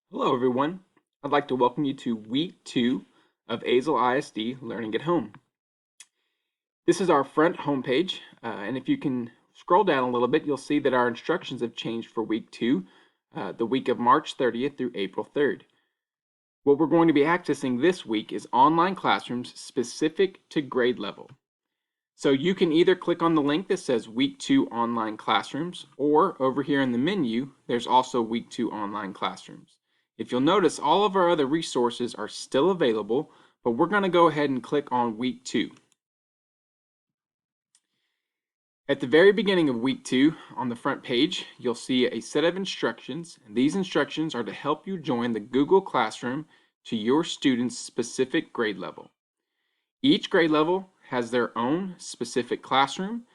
Hello everyone. I'd like to welcome you to week 2 of Azle ISD Learning at Home. This is our front homepage, and if you can scroll down a little bit, you'll see that our instructions have changed for week 2, the week of March 30th through April 3rd. What we're going to be accessing this week is online classrooms specific to grade level. So you can either click on the link that says Week 2 Online Classrooms, or over here in the menu, there's also Week 2 Online Classrooms. If you'll notice, all of our other resources are still available, but we're going to go ahead and click on Week 2. At the very beginning of Week 2, on the front page, you'll see a set of instructions, and these instructions are to help you join the Google Classroom to your student's specific grade level. Each grade level has their own specific classroom,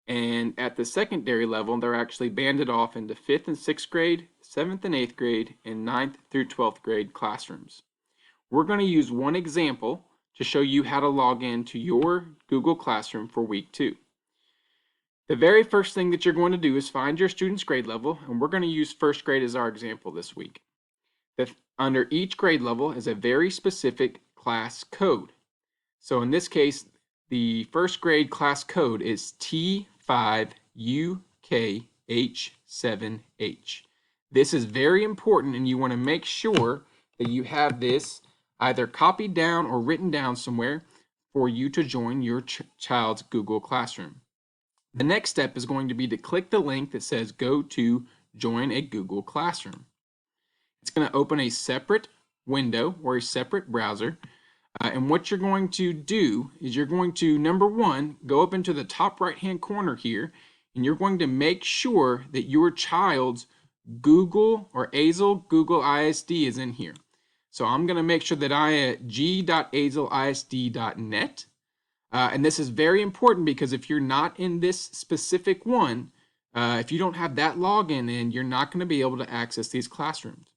and at the secondary level, they're actually banded off into 5th and 6th grade, 7th and 8th grade, and 9th through 12th grade classrooms. We're going to use one example to show you how to log in to your Google Classroom for week 2. The very first thing that you're going to do is find your student's grade level, and we're going to use 1st grade as our example this week. Under each grade level is a very specific class code. So in this case, the 1st grade class code is T5UKH7H. This is very important, and you want to make sure that you have this either copied down or written down somewhere for you to join your child's Google Classroom. The next step is going to be to click the link that says Go to Join a Google Classroom. It's going to open a separate window or a separate browser. And what you're going to do is you're going to, number one, go up into the top right-hand corner here, and you're going to make sure that your child's Google or Azle Google ISD is in here. So I'm going to make sure that I at g.azleisd.net. And this is very important because if you're not in this specific one, if you don't have that login in, you're not going to be able to access these classrooms.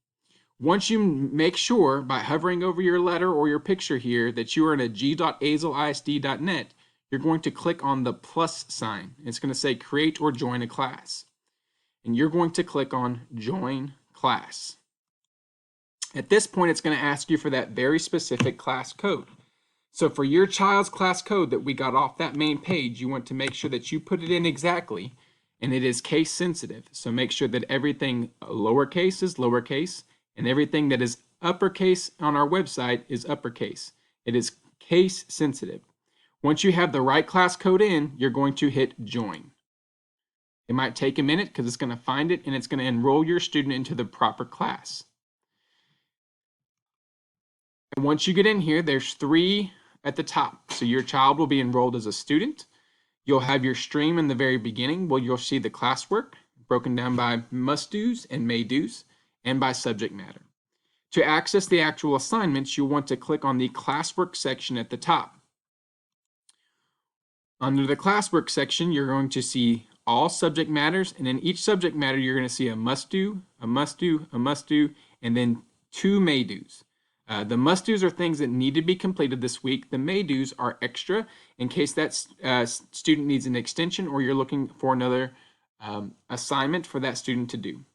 Once you make sure by hovering over your letter or your picture here that you are in a g.azleisd.net, you're going to click on the plus sign. It's going to say create or join a class. And you're going to click on join class. At this point, it's going to ask you for that very specific class code. So for your child's class code that we got off that main page, you want to make sure that you put it in exactly, and it is case sensitive. So make sure that everything lowercase is lowercase, and everything that is uppercase on our website is uppercase. It is case sensitive. Once you have the right class code in, you're going to hit join. It might take a minute because it's going to find it and it's going to enroll your student into the proper class. And once you get in here, there's 3 at the top. So your child will be enrolled as a student. You'll have your stream in the very beginning where you'll see the classwork broken down by must-dos and may-dos, and by subject matter. To access the actual assignments, you'll want to click on the classwork section at the top. Under the classwork section, you're going to see all subject matters, and in each subject matter, you're going to see a must-do, a must-do, a must-do, and then 2 may-dos. The must-dos are things that need to be completed this week. The may-dos are extra in case that student needs an extension or you're looking for another assignment for that student to do.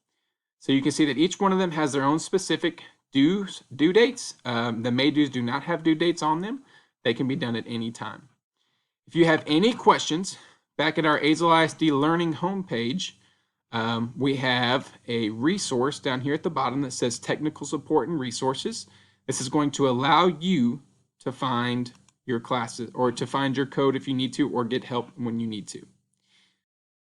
So you can see that each one of them has their own specific due dates. The may-dos do not have due dates on them. They can be done at any time. If you have any questions, back at our Azle ISD Learning homepage, we have a resource down here at the bottom that says Technical Support and Resources. This is going to allow you to find your classes or to find your code if you need to, or get help when you need to.